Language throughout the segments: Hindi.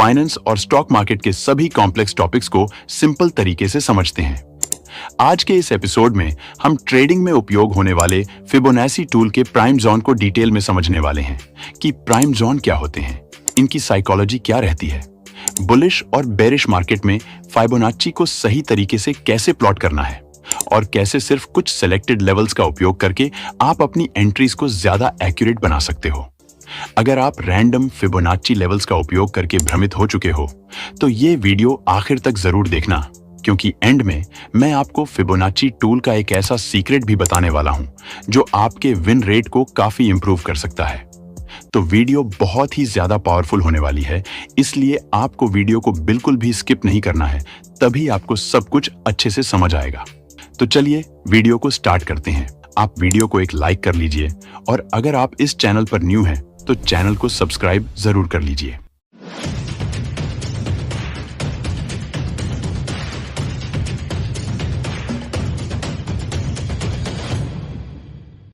फाइनेंस और स्टॉक मार्केट के सभी कॉम्प्लेक्स टॉपिक्स को सिंपल तरीके से समझते हैं। आज के इस एपिसोड में हम ट्रेडिंग में उपयोग होने वाले फिबोनाची टूल के प्राइम जोन को डिटेल में समझने वाले हैं कि प्राइम जोन क्या होते हैं, इनकी साइकोलॉजी क्या रहती है, बुलिश और बेरिश मार्केट में फिबोनाची को सही तरीके से कैसे प्लॉट करना है और कैसे सिर्फ कुछ सिलेक्टेड लेवल्स का उपयोग करके आप अपनी एंट्रीज को ज्यादा एक्यूरेट बना सकते हो। अगर आप रैंडम फिबोनाची लेवल्स का उपयोग करके भ्रमित हो चुके हो तो ये वीडियो आखिर तक जरूर देखना, क्योंकि एंड में मैं आपको फिबोनाची टूल का एक ऐसा सीक्रेट भी बताने वाला हूं जो आपके विन रेट को काफी इंप्रूव कर सकता है। तो वीडियो बहुत ही ज्यादा पावरफुल होने वाली है, इसलिए आपको वीडियो को बिल्कुल भी स्किप नहीं करना है, तभी आपको सब कुछ अच्छे से समझ आएगा। तो चलिए वीडियो को स्टार्ट करते हैं। आप वीडियो को एक लाइक कर लीजिए और अगर आप इस चैनल पर न्यू हैं तो चैनल को सब्सक्राइब जरूर कर लीजिए।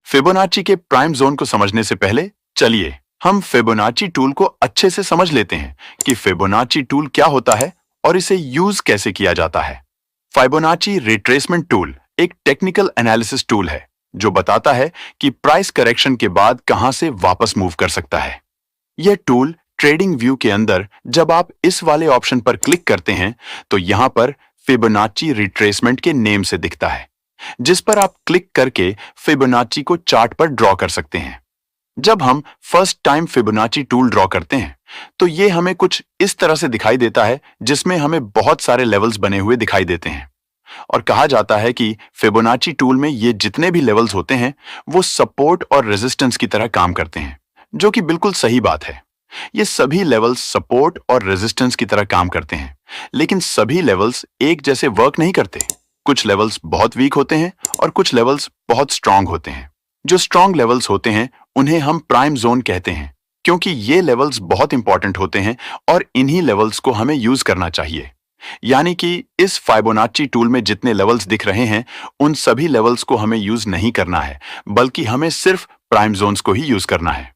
फिबोनाची के प्राइम जोन को समझने से पहले चलिए हम फिबोनाची टूल को अच्छे से समझ लेते हैं कि फिबोनाची टूल क्या होता है और इसे यूज कैसे किया जाता है। फिबोनाची रिट्रेसमेंट टूल एक टेक्निकल एनालिसिस टूल है जो बताता है कि प्राइस करेक्शन के बाद कहां से वापस मूव कर सकता है। यह टूल ट्रेडिंग व्यू के अंदर जब आप इस वाले ऑप्शन पर क्लिक करते हैं तो यहां पर फिबोनाची रिट्रेसमेंट के नेम से दिखता है, जिस पर आप क्लिक करके फिबोनाची को चार्ट पर ड्रॉ कर सकते हैं। जब हम first time Fibonacci tool draw करते हैं तो ये हमें कुछ इस तरह से दिखाई देता है, जिसमें हमें बहुत सारे लेवल्स बने हुए दिखाई देते हैं और कहा जाता है कि फिबोनाची टूल में ये जितने भी लेवल्स होते हैं वो सपोर्ट और रेजिस्टेंस की तरह काम करते हैं, जो कि बिल्कुल सही बात है। ये सभी लेवल्स सपोर्ट और रेजिस्टेंस की तरह काम करते हैं, लेकिन सभी लेवल्स एक जैसे वर्क नहीं करते। कुछ लेवल्स बहुत वीक होते हैं और कुछ लेवल्स बहुत स्ट्रांग होते हैं। जो स्ट्रांग लेवल्स होते हैं उन्हें हम प्राइम जोन कहते हैं, क्योंकि ये लेवल्स बहुत इंपॉर्टेंट होते हैं और इन्हीं लेवल्स को हमें यूज करना चाहिए। यानी कि इस फिबोनाची टूल में जितने लेवल्स दिख रहे हैं उन सभी लेवल्स को हमें यूज नहीं करना है, बल्कि हमें सिर्फ प्राइम जोन्स को ही यूज करना है।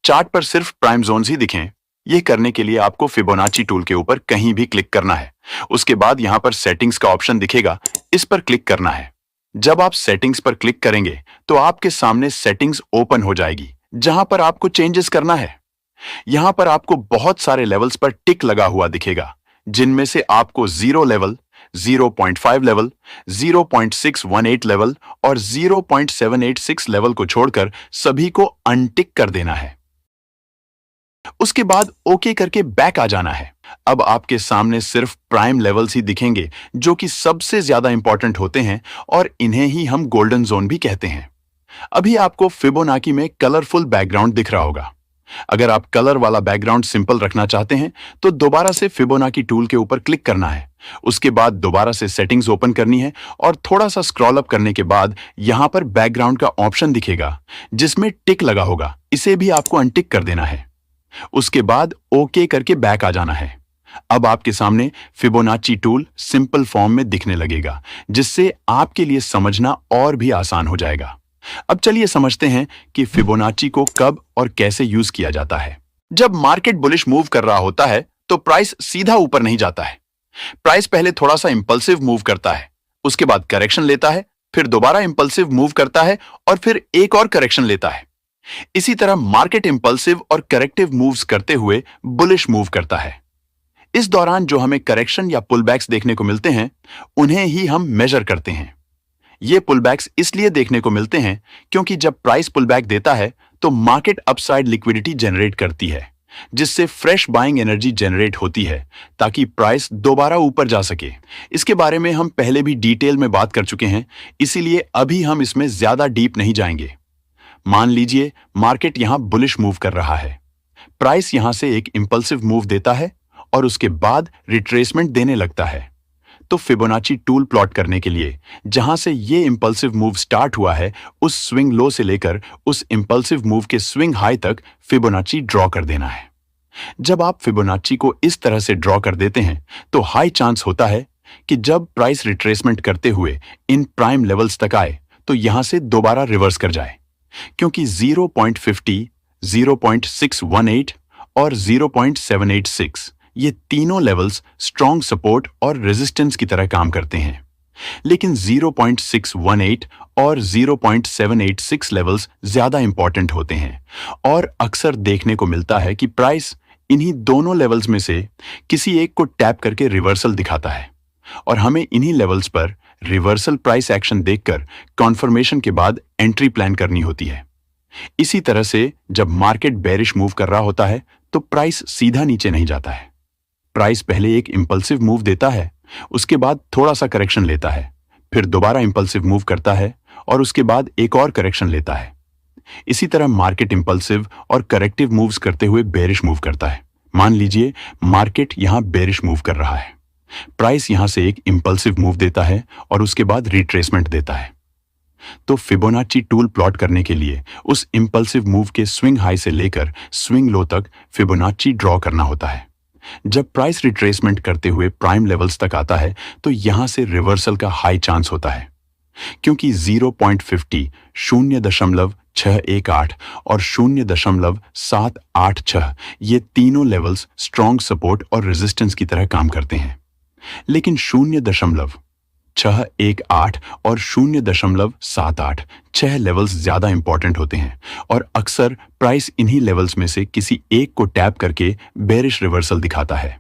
चार्ट पर सिर्फ प्राइम जोन्स ही दिखें, यह करने के लिए आपको फिबोनाची टूल के ऊपर कहीं भी क्लिक करना है। उसके बाद यहां पर सेटिंग्स का ऑप्शन दिखेगा, इस पर क्लिक करना है। जब आप सेटिंग्स पर क्लिक करेंगे तो आपके सामने सेटिंग्स ओपन हो जाएगी, जहां पर आपको चेंजेस करना है। यहां पर आपको बहुत सारे लेवल्स पर टिक लगा हुआ दिखेगा, जिनमें से आपको 0 लेवल, 0.5 लेवल, 0.618 लेवल और 0.786 लेवल को छोड़कर सभी को अनटिक कर देना है। उसके बाद ओके करके बैक आ जाना है। अब आपके सामने सिर्फ प्राइम लेवल्स ही दिखेंगे, जो कि सबसे ज्यादा इंपॉर्टेंट होते हैं और इन्हें ही हम गोल्डन जोन भी कहते हैं। अभी आपको फिबोनाची में कलरफुल बैकग्राउंड दिख रहा होगा। अगर आप कलर वाला बैकग्राउंड सिंपल रखना चाहते हैं तो दोबारा से फिबोनाची टूल के ऊपर क्लिक करना है। उसके बाद दोबारा से सेटिंग्स ओपन करनी है और थोड़ा सा स्क्रॉल अप करने के बाद यहां पर बैकग्राउंड का ऑप्शन दिखेगा, जिसमें टिक लगा होगा। इसे भी आपको अनटिक कर देना है। उसके बाद ओके करके बैक आ जाना है। अब आपके सामने फिबोनाची टूल सिंपल फॉर्म में दिखने लगेगा, जिससे आपके लिए समझना और भी आसान हो जाएगा। अब चलिए समझते हैं कि फिबोनाची को कब और कैसे यूज किया जाता है। जब मार्केट बुलिश मूव कर रहा होता है तो प्राइस सीधा ऊपर नहीं जाता है। प्राइस पहले थोड़ा सा इंपल्सिव मूव करता है, उसके बाद करेक्शन लेता है, फिर दोबारा इंपल्सिव मूव करता है और फिर एक और करेक्शन लेता है। इसी तरह मार्केट इंपल्सिव और करेक्टिव मूव्स करते हुए बुलिश मूव करता है। इस दौरान जो हमें करेक्शन या पुलबैक्स देखने को मिलते हैं उन्हें ही हम मेजर करते हैं। ये पुलबैक्स इसलिए देखने को मिलते हैं क्योंकि जब प्राइस पुलबैक देता है तो मार्केट अपसाइड लिक्विडिटी जनरेट करती है, जिससे फ्रेश बाइंग एनर्जी जनरेट होती है ताकि प्राइस दोबारा ऊपर जा सके। इसके बारे में हम पहले भी डिटेल में बात कर चुके हैं, इसीलिए अभी हम इसमें ज्यादा डीप नहीं जाएंगे। मान लीजिए मार्केट यहां बुलिश मूव कर रहा है। प्राइस यहां से एक इंपल्सिव मूव देता है और उसके बाद रिट्रेसमेंट देने लगता है। तो फिबोनाची टूल प्लॉट करने के लिए जहां से ये इंपल्सिव मूव स्टार्ट हुआ है, उस स्विंग लो से लेकर उस इंपल्सिव मूव के स्विंग हाई तक फिबोनाची ड्रॉ कर देना है। जब आप फिबोनाची को इस तरह से ड्रॉ कर देते हैं तो हाई चांस होता है कि जब प्राइस रिट्रेसमेंट करते हुए इन प्राइम लेवल्स तक आए तो यहां से दोबारा रिवर्स कर जाए, क्योंकि 0.50, 0.618 और 0.786 ये तीनों लेवल्स स्ट्रॉन्ग सपोर्ट और रेजिस्टेंस की तरह काम करते हैं। लेकिन 0.618 और 0.786 लेवल्स ज्यादा इंपॉर्टेंट होते हैं और अक्सर देखने को मिलता है कि प्राइस इन्हीं दोनों लेवल्स में से किसी एक को टैप करके रिवर्सल दिखाता है और हमें इन्हीं लेवल्स पर रिवर्सल प्राइस एक्शन देखकर कॉन्फर्मेशन के बाद एंट्री प्लान करनी होती है। इसी तरह से जब मार्केट बेरिश मूव कर रहा होता है तो प्राइस सीधा नीचे नहीं जाता है। प्राइस पहले एक इंपल्सिव मूव देता है, उसके बाद थोड़ा सा करेक्शन लेता है, फिर दोबारा इंपल्सिव मूव करता है और उसके बाद एक और करेक्शन लेता है। इसी तरह मार्केट इंपल्सिव और करेक्टिव मूव्स करते हुए बेरिश मूव करता है। मान लीजिए मार्केट यहां बेरिश मूव कर रहा है, प्राइस यहां से एक इंपल्सिव मूव देता है और उसके बाद रिट्रेसमेंट देता है। तो फिबोनाची टूल प्लॉट करने के लिए उस इंपल्सिव मूव के स्विंग हाई से लेकर स्विंग लो तक फिबोनाची ड्रॉ करना होता है। जब प्राइस रिट्रेसमेंट करते हुए प्राइम लेवल्स तक आता है तो यहां से रिवर्सल का हाई चांस होता है, क्योंकि 0.50, 0.618 और 0.786 ये तीनों लेवल्स स्ट्रॉन्ग सपोर्ट और रेजिस्टेंस की तरह काम करते हैं। लेकिन 0.618 और 0.78 लेवल्स ज्यादा इंपॉर्टेंट होते हैं और अक्सर प्राइस इन्हीं लेवल्स में से किसी एक को टैप करके बेरिश रिवर्सल दिखाता है।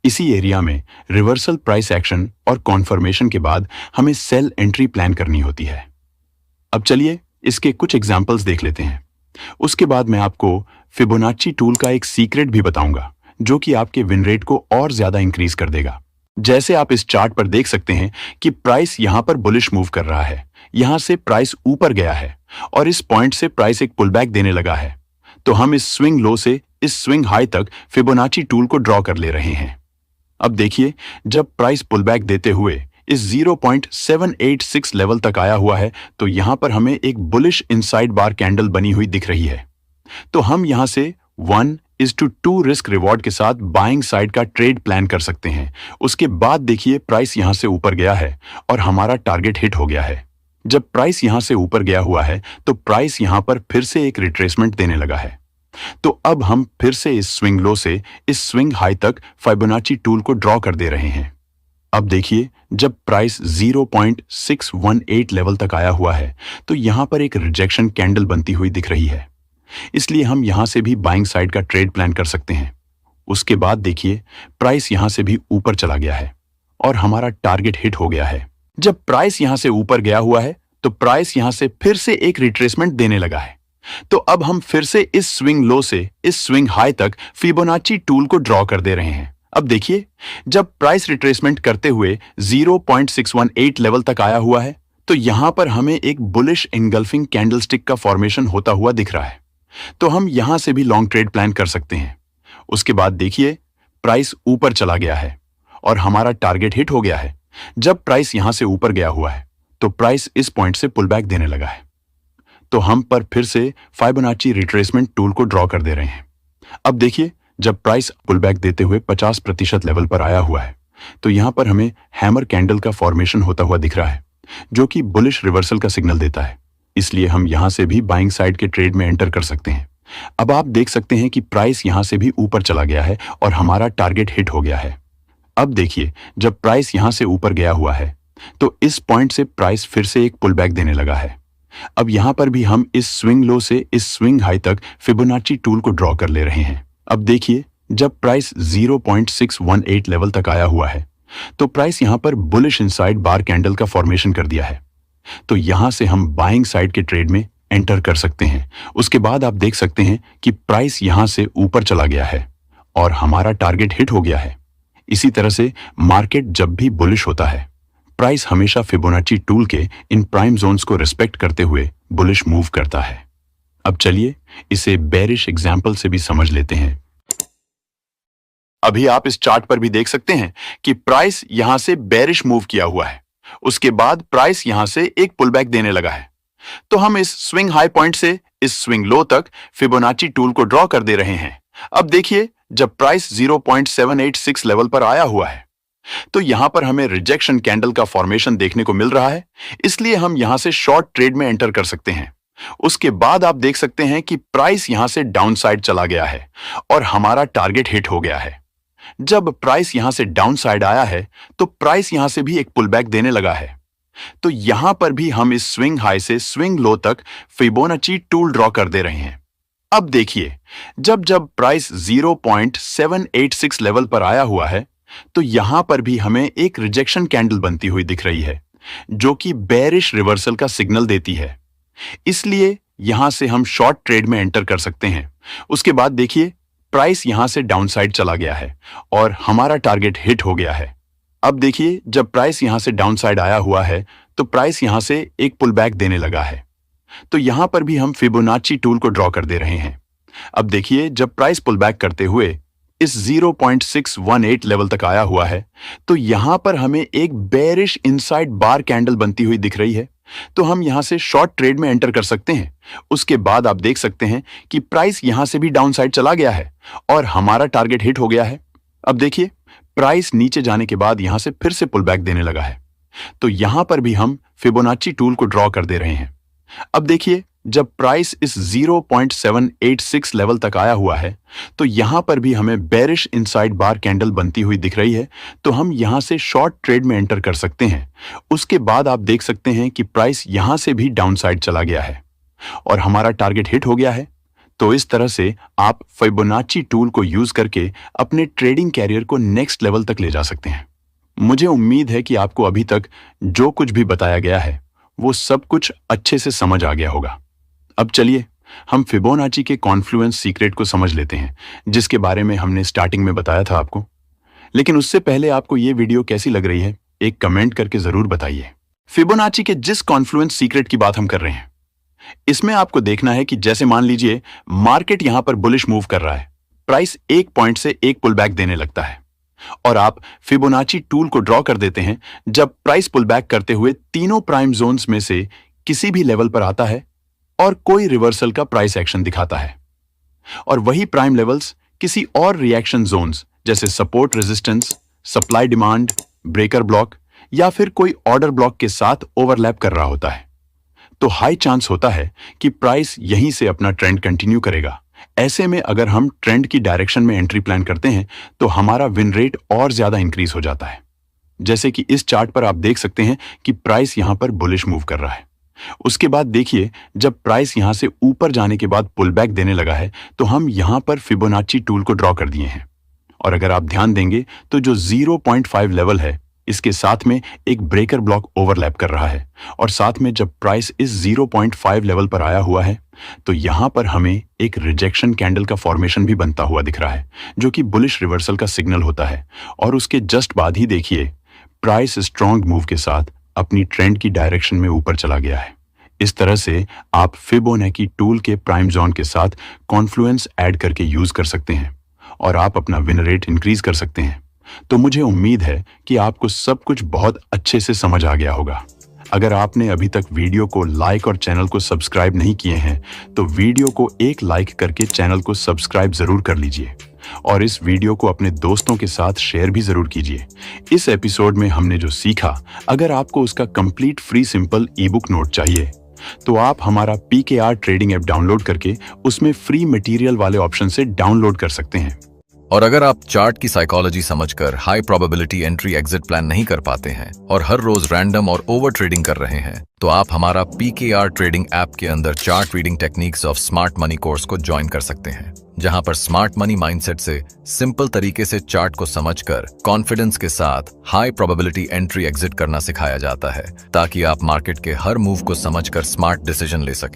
इसी एरिया में रिवर्सल प्राइस एक्शन और कॉन्फर्मेशन के बाद हमें सेल एंट्री प्लान करनी होती है। अब चलिए इसके कुछ एग्जांपल्स देख लेते हैं। उसके बाद मैं आपको फिबोनाची टूल का एक सीक्रेट भी बताऊंगा जो कि आपके विन रेट को और ज्यादा इंक्रीज कर देगा। जैसे आप इस चार्ट पर देख सकते हैं कि प्राइस यहां पर बुलिश मूव कर रहा है, यहां से प्राइस ऊपर गया है और इस पॉइंट से प्राइस एक पुलबैक देने लगा है। तो हम इस स्विंग लो से इस स्विंग हाई तक फिबोनाची टूल को ड्रॉ कर ले रहे हैं। अब देखिए जब प्राइस पुलबैक देते हुए इस 0.786 लेवल तक आया हुआ है तो यहां पर हमें एक बुलिश इनसाइड बार कैंडल बनी हुई दिख रही है। तो हम यहां से 1:2 रिस्क रिवॉर्ड के साथ बाइंग साइड का ट्रेड प्लान कर सकते हैं। उसके बाद देखिए प्राइस यहां से ऊपर गया है और हमारा टारगेट हिट हो गया है। जब प्राइस यहां से ऊपर गया हुआ है तो प्राइस यहां पर फिर से एक रिट्रेसमेंट देने लगा है। तो अब हम फिर से इस स्विंग लो से इस स्विंग हाई तक फिबोनाची टूल को ड्रॉ कर दे रहे हैं। अब देखिए जब प्राइस 0.618 लेवल तक आया हुआ है तो यहां पर एक रिजेक्शन कैंडल बनती हुई दिख रही है, इसलिए हम यहां से भी बाइंग साइड का ट्रेड प्लान कर सकते हैं। उसके बाद देखिए प्राइस यहां से भी ऊपर चला गया है और हमारा टारगेट हिट हो गया है। जब प्राइस यहां से ऊपर गया हुआ है तो प्राइस यहां से फिर से एक रिट्रेसमेंट देने लगा है। तो अब हम फिर से इस स्विंग लो से इस स्विंग हाई तक फिबोनाची टूल को ड्रॉ कर दे रहे हैं। अब देखिए जब प्राइस रिट्रेसमेंट करते हुए 0.618 लेवल तक आया हुआ है तो यहां पर हमें एक बुलिश इंगल्फिंग कैंडलस्टिक का फॉर्मेशन होता हुआ दिख रहा है। तो हम यहां से भी लॉन्ग ट्रेड प्लान कर सकते हैं। उसके बाद देखिए प्राइस ऊपर चला गया है और हमारा टारगेट हिट हो गया है। जब प्राइस यहां से ऊपर गया हुआ है तो प्राइस इस पॉइंट से पुलबैक देने लगा है। तो हम पर फिर से फिबोनाची रिट्रेसमेंट टूल को ड्रॉ कर दे रहे हैं। अब देखिए जब प्राइस पुलबैक देते हुए 50% लेवल पर आया हुआ है तो यहां पर हमें हैमर कैंडल का फॉर्मेशन होता हुआ दिख रहा है जो कि बुलिश रिवर्सल का सिग्नल देता है, इसलिए हम यहां से भी बाइंग साइड के ट्रेड में एंटर कर सकते हैं। अब आप देख सकते हैं कि प्राइस यहां से भी ऊपर चला गया है और हमारा टारगेट हिट हो गया है। अब देखिए जब प्राइस यहां से ऊपर गया हुआ है तो इस पॉइंट से प्राइस फिर से एक पुलबैक देने लगा है। अब यहां पर भी हम इस स्विंग लो से इस स्विंग हाई तक फिबोनाची टूल को ड्रॉ कर ले रहे हैं। अब देखिए जब प्राइस 0.618 लेवल तक आया हुआ है तो प्राइस यहां पर बुलिश इनसाइड बार कैंडल का फॉर्मेशन कर दिया है। तो यहां से हम बाइंग साइड के ट्रेड में एंटर कर सकते हैं। उसके बाद आप देख सकते हैं कि प्राइस यहां से ऊपर चला गया है और हमारा टारगेट हिट हो गया है। इसी तरह से मार्केट जब भी बुलिश होता है प्राइस हमेशा फिबोनाची टूल के इन प्राइम जोन्स को रिस्पेक्ट करते हुए बुलिश मूव करता है। अब चलिए इसे बेरिश एग्जाम्पल से भी समझ लेते हैं। अभी आप इस चार्ट पर भी देख सकते हैं कि प्राइस यहां से बेरिश मूव किया हुआ है, उसके बाद प्राइस यहां से एक पुलबैक देने लगा है। तो हम इस स्विंग हाई पॉइंट से इस स्विंग लो तक फिबोनाची टूल को ड्रॉ कर दे रहे हैं। अब देखिए जब प्राइस 0.786 लेवल पर आया हुआ है तो यहां पर हमें रिजेक्शन कैंडल का फॉर्मेशन देखने को मिल रहा है, इसलिए हम यहां से शॉर्ट ट्रेड में एंटर कर सकते हैं। उसके बाद आप देख सकते हैं कि प्राइस यहां से डाउन साइड चला गया है और हमारा टारगेट हिट हो गया है। जब प्राइस यहां से डाउन साइड आया है तो प्राइस यहां से भी एक पुल बैक देने लगा है। तो यहां पर भी हम इस स्विंग हाई से स्विंग लो तक फिबोनाची टूल ड्रॉ कर दे रहे हैं। अब देखिए, जब जब प्राइस 0.786 लेवल पर आया हुआ है तो यहां पर भी हमें एक रिजेक्शन कैंडल बनती हुई दिख रही है, जो कि बेरिश रिवर्सल का सिग्नल देती है। इसलिए यहां से हम शॉर्ट ट्रेड में एंटर कर सकते हैं। उसके बाद देखिए, प्राइस यहां से डाउन साइड चला गया है और हमारा टारगेट हिट हो गया है। अब देखिए, जब प्राइस यहां से डाउन साइड आया हुआ है तो प्राइस यहां से एक पुल बैक देने लगा है। तो यहां पर भी हम फिबोनाची टूल को ड्रॉ कर दे रहे हैं। अब देखिए, जब प्राइस पुल बैक करते हुए इस 0.618 लेवल तक आया हुआ है तो यहां पर हमें एक बेरिश इनसाइड बार कैंडल बनती हुई दिख रही है। तो हम यहां से शॉर्ट ट्रेड में एंटर कर सकते हैं। उसके बाद आप देख सकते हैं कि प्राइस यहां से भी डाउन साइड चला गया है और हमारा टारगेट हिट हो गया है। अब देखिए, प्राइस नीचे जाने के बाद यहां से फिर से पुल बैक देने लगा है। तो यहां पर भी हम फिबोनाची टूल को ड्रॉ कर दे रहे हैं। अब देखिए, जब प्राइस इस 0.786 लेवल तक आया हुआ है तो यहां पर भी हमें बेरिश इनसाइड बार कैंडल बनती हुई दिख रही है। तो हम यहां से शॉर्ट ट्रेड में एंटर कर सकते हैं। उसके बाद आप देख सकते हैं कि प्राइस यहां से भी डाउन साइड चला गया है और हमारा टारगेट हिट हो गया है। तो इस तरह से आप फिबोनाची टूल को यूज करके अपने ट्रेडिंग कैरियर को नेक्स्ट लेवल तक ले जा सकते हैं। मुझे उम्मीद है कि आपको अभी तक जो कुछ भी बताया गया है वो सब कुछ अच्छे से समझ आ गया होगा। अब चलिए हम फिबोनाची के कॉन्फ्लुएंस सीक्रेट को समझ लेते हैं, जिसके बारे में हमने स्टार्टिंग में बताया था आपको। लेकिन उससे पहले आपको ये वीडियो कैसी लग रही है, एक कमेंट करके जरूर बताइए। फिबोनाची के जिस कॉन्फ्लुएंस सीक्रेट की बात हम कर रहे हैं, इसमें आपको देखना है कि जैसे मान लीजिए मार्केट यहां पर बुलिश मूव कर रहा है, प्राइस एक पॉइंट से एक पुल बैक देने लगता है और आप फिबोनाची टूल को ड्रॉ कर देते हैं जब प्राइस पुल बैक करते हुए तीनों प्राइम जोन्स में से किसी भी लेवल पर आता है और कोई रिवर्सल का प्राइस एक्शन दिखाता है। और वही प्राइम लेवल्स किसी और रिएक्शन जोन्स जैसे support resistance, supply demand, breaker block या फिर कोई ऑर्डर ब्लॉक के साथ ओवरलैप कर रहा होता है। तो हाई चांस होता है कि प्राइस यहीं से अपना ट्रेंड कंटिन्यू करेगा। ऐसे में अगर हम ट्रेंड की डायरेक्शन में एंट्री प्लान करते हैं तो हमारा विन रेट और ज्यादा इंक्रीज हो जाता है। जैसे कि इस चार्ट पर आप देख सकते हैं कि प्राइस यहां पर बुलिश मूव कर रहा है। उसके बाद देखिए, जब प्राइस यहां से ऊपर जाने के बाद पुल बैक देने लगा है तो हम यहां पर फिबोनाची टूल को ड्रॉ कर दिए हैं। और अगर आप ध्यान देंगे तो जो 0.5 लेवल है, इसके साथ में एक ब्रेकर ब्लॉक ओवरलैप कर रहा है और साथ में जब प्राइस इस 0.5 लेवल पर आया हुआ है तो यहां पर हमें एक रिजेक्शन कैंडल का फॉर्मेशन भी बनता हुआ दिख रहा है, जो कि बुलिश रिवर्सल का सिग्नल होता है। और उसके जस्ट बाद ही देखिए, प्राइस स्ट्रॉन्ग मूव के साथ अपनी ट्रेंड की डायरेक्शन में ऊपर चला गया है। इस तरह से आप फिबोनाची टूल के प्राइम जोन के साथ कॉन्फ्लुएंस ऐड करके यूज कर सकते हैं और आप अपना विन रेट इंक्रीज कर सकते हैं। तो मुझे उम्मीद है कि आपको सब कुछ बहुत अच्छे से समझ आ गया होगा। अगर आपने अभी तक वीडियो को लाइक और चैनल को सब्सक्राइब नहीं किए हैं तो वीडियो को एक लाइक करके चैनल को सब्सक्राइब जरूर कर लीजिए और इस वीडियो को अपने दोस्तों के साथ शेयर भी जरूर कीजिए। इस एपिसोड में हमने जो सीखा, अगर आपको उसका कंप्लीट फ्री सिंपल ई बुक नोट चाहिए तो आप हमारा PKR ट्रेडिंग ऐप डाउनलोड करके उसमें फ्री मटेरियल वाले ऑप्शन से डाउनलोड कर सकते हैं। और अगर आप चार्ट की साइकोलॉजी समझकर high probability entry exit plan नहीं कर पाते हैं और हर रोज रैंडम और ओवर ट्रेडिंग कर रहे हैं तो आप हमारा PKR ट्रेडिंग ऐप के अंदर chart reading techniques of smart money course को ज्वाइन कर सकते हैं, जहां पर स्मार्ट मनी माइंडसेट से सिंपल तरीके से चार्ट को समझकर कॉन्फिडेंस के साथ हाई प्रोबेबिलिटी एंट्री एग्जिट करना सिखाया जाता है, ताकि आप मार्केट के हर मूव को समझकर स्मार्ट डिसीजन ले सकें।